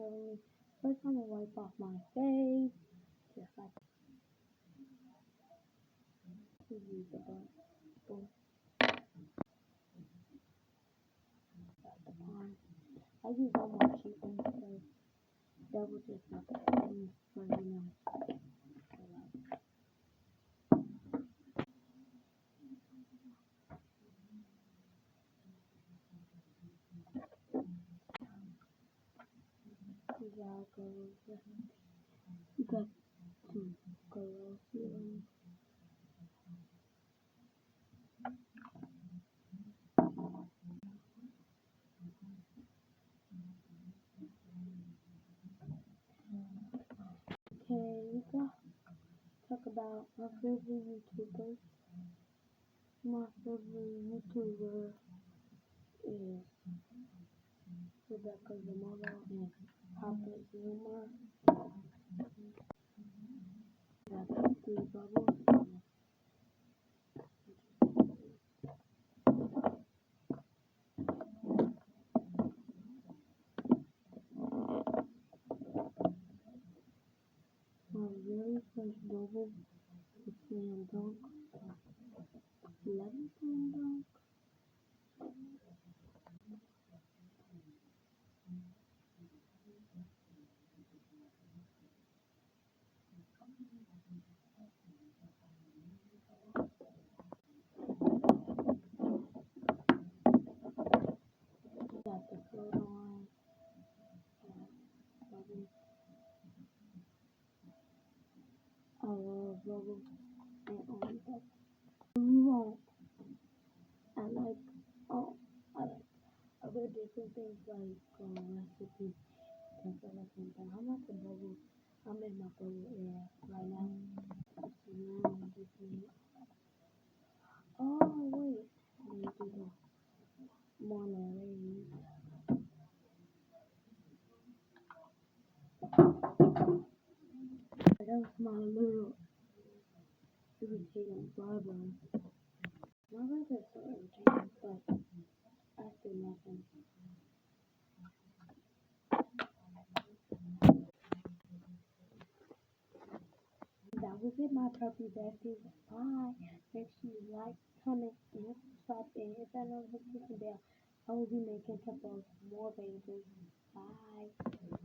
telling me, first I'm gonna wipe off my face, just like to use the brush. Boom, at the pond. I use all my cheap ones because that was just not the same for you got to go here. Okay, we got talk about my favorite YouTubers. My favorite YouTuber is Rebecca Zamora and Papa Zuma. Got three bubbles. My very first bubble is Slam Dunk. Slam Dunk. Got the float on. Bubbles. I love bubbles and only bubbles. Wrong. Oh, I like other different things like recipes, things like that. But I'm at the bubble. I'm in my bubble area right now. So now I'm just oh wait, let me do the Monterey. That was my little irritating brother. My brother's so irritating, but I do nothing. That was it, my puppy besties. Bye. Make sure you like, comment, and subscribe, and hit that notification bell. I will be making some more videos. Bye.